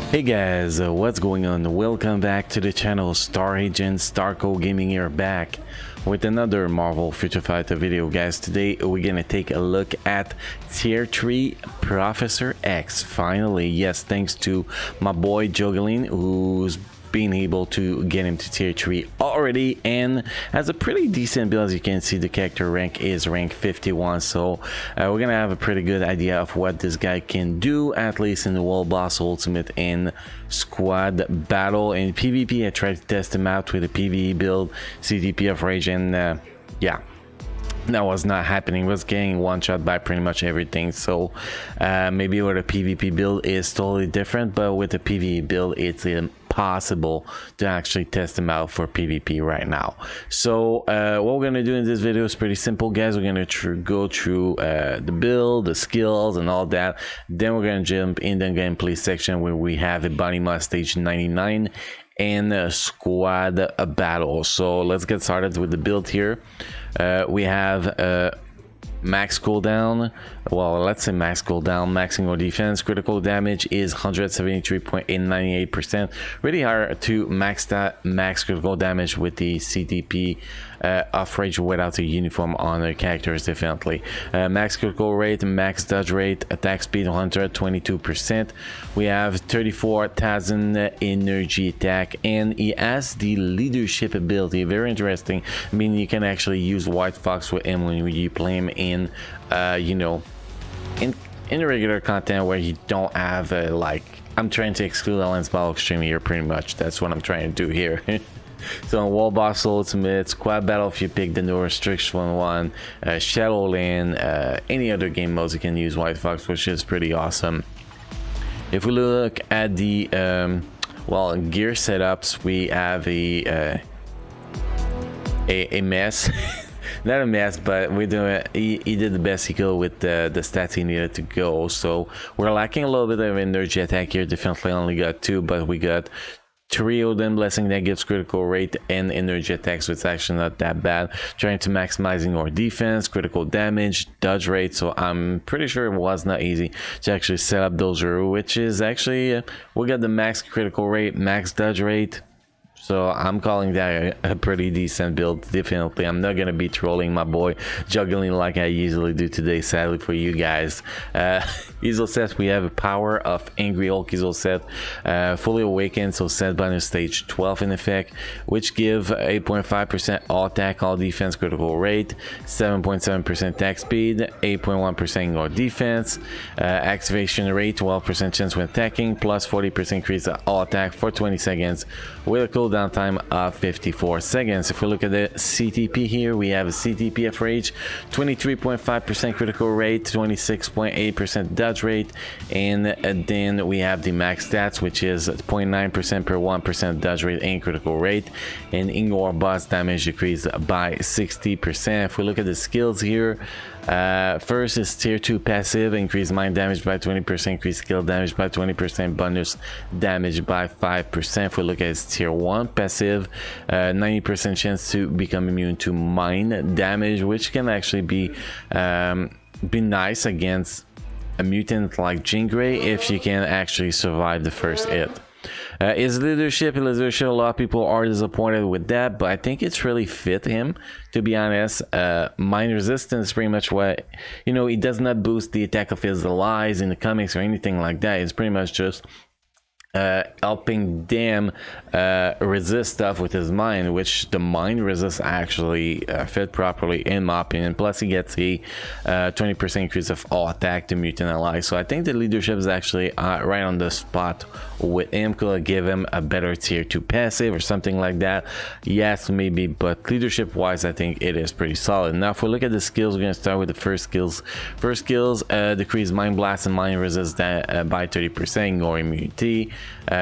Hey guys, what's going on? Welcome back to the channel. Star Agent Starco Gaming here, back with another Marvel Future Fighter video, guys. Today we're gonna take a look at Tier 3 Professor X. Finally, yes, thanks to my boy Juggling, who's being able to get him to tier 3 already, and has a pretty decent build. As you can see, the character rank is rank 51, so we're gonna have a pretty good idea of what this guy can do, at least in the World Boss Ultimate and squad battle. In PvP, I tried to test him out with a PvE build, CTP of Rage, and yeah, that was not happening. Was getting one shot by pretty much everything. So maybe with a PvP build is totally different, but with the PvE build it's impossible to actually test them out for PvP right now. So what we're gonna do in this video is pretty simple, guys. We're gonna go through the build, the skills, and all that. Then we're gonna jump in the gameplay section where we have a body mod stage 99 and a squad battle. So let's get started with the build here. We have max cooldown, well, let's say max cooldown, maxing our defense. Critical damage is 173.98%. really hard to max that max critical damage with the CTP off Rage without a uniform on the characters, definitely. Max critical rate, max dodge rate, attack speed 122%. We have 34,000 energy attack, and he has the leadership ability. Very interesting. I mean, you can actually use White Fox with him when you play him in you know, in regular content where you don't have like, I'm trying to exclude Alliance Battle Extreme here, pretty much. That's what I'm trying to do here. So on World Boss Ultimate, Squad Battle, if you pick the no restriction one, Shadowland, any other game modes, you can use White Fox, which is pretty awesome. If we look at the well, gear setups, we have a mess. Not a mess, but we're doing he did the best he could with the stats he needed to go. So we're lacking a little bit of energy attack here. Definitely only got 2, but we got 3 Odin Blessing that gives critical rate and energy attacks, so it's actually not that bad. Trying to maximizing our defense, critical damage, dodge rate. So I'm pretty sure it was not easy to actually set up those, which is actually we got the max critical rate, max dodge rate. So I'm calling that a pretty decent build, definitely. I'm not gonna be trolling my boy Juggling like I usually do today, sadly for you guys. Easel set, we have a power of Angry Hulk Easel set, fully awakened, so set by the stage 12 in effect, which give 8.5% all attack, all defense, critical rate, 7.7% attack speed, 8.1% all defense, activation rate, 12% chance when attacking, plus 40% increase all attack for 20 seconds with a cooldown time of 54 seconds. If we look at the CTP here, we have a CTP of Rage, 23.5% critical rate, 26.8% dodge rate, and then we have the max stats, which is 0.9% per 1% dodge rate and critical rate, and Ingor boss damage decreased by 60%. If we look at the skills here, first is tier 2 passive, increase mind damage by 20%, increase skill damage by 20%, bonus damage by 5%. If we look at his tier 1 passive, 90% chance to become immune to mind damage, which can actually be nice against a mutant like Jean Grey if you can actually survive the first hit. His leadership, a lot of people are disappointed with that, but I think it's really fit him, to be honest. Mind resistance is pretty much what, you know, it does not boost the attack of his allies in the comics or anything like that. It's pretty much just helping them resist stuff with his mind, which the mind resist actually fit properly in my opinion. Plus he gets a 20% increase of all attack to mutant allies. So I think the leadership is actually right on the spot with him. Could give him a better tier 2 passive or something like that? Yes, maybe, but leadership wise I think it is pretty solid. Now if we look at the skills, we're going to start with the first skills. Decrease mind blast and mind resist by 30%, ignore immunity.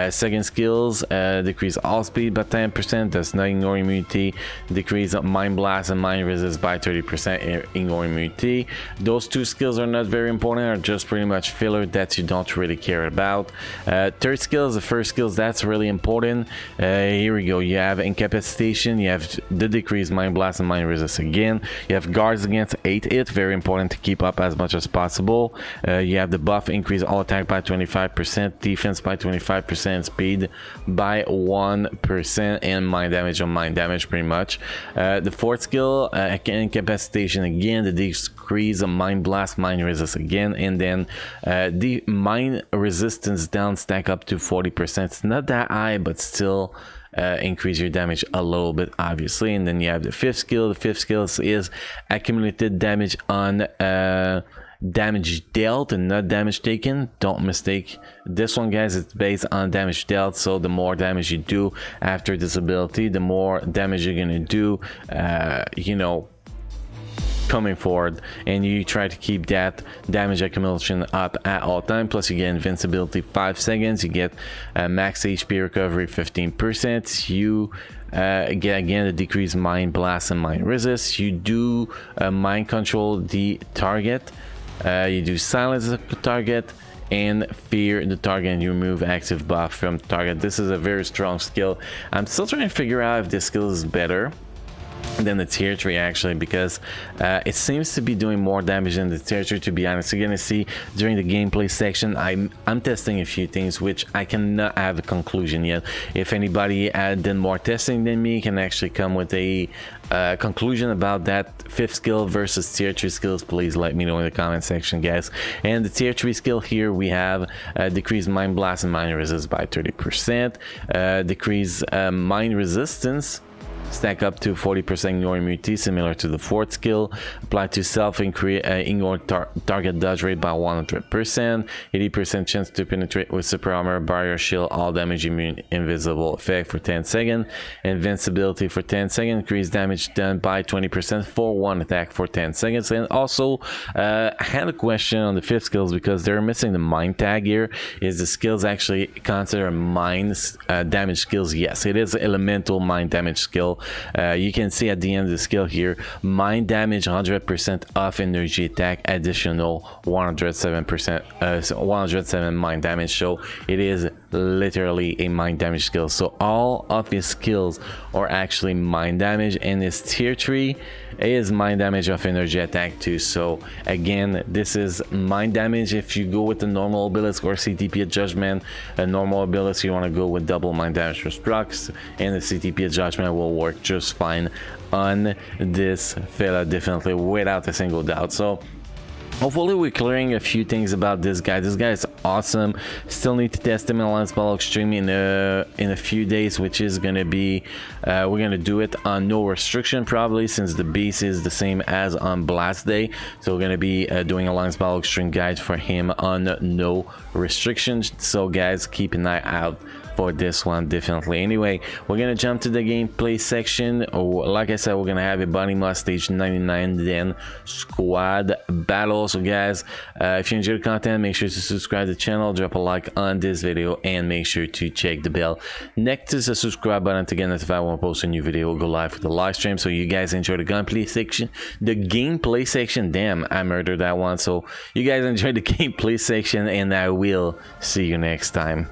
Second skills, decrease all speed by 10%, does not ignore immunity. Decrease mind blast and mind resist by 30%, ignore immunity. Those 2 skills are not very important, are just pretty much filler that you don't really care about. Third skills, the first skills, that's really important. Here we go. You have incapacitation, you have the decrease mind blast and mind resist again. You have guards against 8 hit, very important to keep up as much as possible. You have the buff increase all attack by 25%, defense by 25%, 35% speed by 1%, and mind damage on mind damage pretty much. The fourth skill, incapacitation again, the decrease of mind blast, mind resist again, and then the mind resistance down stack up to 40%. It's not that high, but still increase your damage a little bit, obviously. And then you have the fifth skill. The fifth skill is accumulated damage on damage dealt and not damage taken. Don't mistake this one, guys. It's based on damage dealt, so the more damage you do after this ability, the more damage you're gonna do, you know, coming forward, and you try to keep that damage accumulation up at all time. Plus you get invincibility 5 seconds, you get max HP recovery 15%, you get again the decreased mind blast and mind resist, you do mind control the target, you do silence the target, and fear the target, and you remove active buff from the target. This is a very strong skill. I'm still trying to figure out if this skill is better than the tier 3 actually, because it seems to be doing more damage than the tier 3, to be honest. You're gonna see during the gameplay section I'm testing a few things which I cannot have a conclusion yet. If anybody did more testing than me, can actually come with a conclusion about that fifth skill versus tier 3 skills, please let me know in the comment section, guys. And the tier 3 skill here, we have decreased mind blast and mind resist by 30%, decrease mind resistance stack up to 40%, ignore immunity, similar to the fourth skill. Apply to self, ignore target dodge rate by 100%, 80% chance to penetrate with super armor, barrier, shield, all damage, immune, invisible effect for 10 seconds, invincibility for 10 seconds, increase damage done by 20% for one attack for 10 seconds. And also I had a question on the fifth skills because they're missing the mind tag here. Is the skills actually considered mind damage skills? Yes, it is elemental mind damage skill. You can see at the end of the skill here, mind damage 100% off energy attack, additional 107 mind damage. So it is literally a mind damage skill. So all of his skills are actually mind damage, and his tier 3 is mind damage of energy attack too. So again, this is mind damage. If you go with the normal obelisk or CTP of judgment, a normal obelisk, you want to go with double mind damage for Strux, and the CTP of judgment will work just fine on this fella, definitely, without a single doubt. So hopefully we're clearing a few things about this guy. This guy is awesome. Still need to test him in Lance Ball Extreme in a few days, which is gonna be we're gonna do it on no restriction probably, since the base is the same as on Blast Day. So we're gonna be doing a Lance Ball Extreme guide for him on no restrictions. So guys, keep an eye out for this one, definitely. Anyway, we're gonna jump to the gameplay section. Like I said, we're gonna have a body mod stage 99, then squad battle. So guys, if you enjoyed the content, make sure to subscribe to the channel, drop a like on this video, and make sure to check the bell next to the subscribe button to get notified when I post a new video. We'll go live for the live stream. So you guys enjoy the gameplay section. Damn, I murdered that one. So you guys enjoy the gameplay section, and I will see you next time.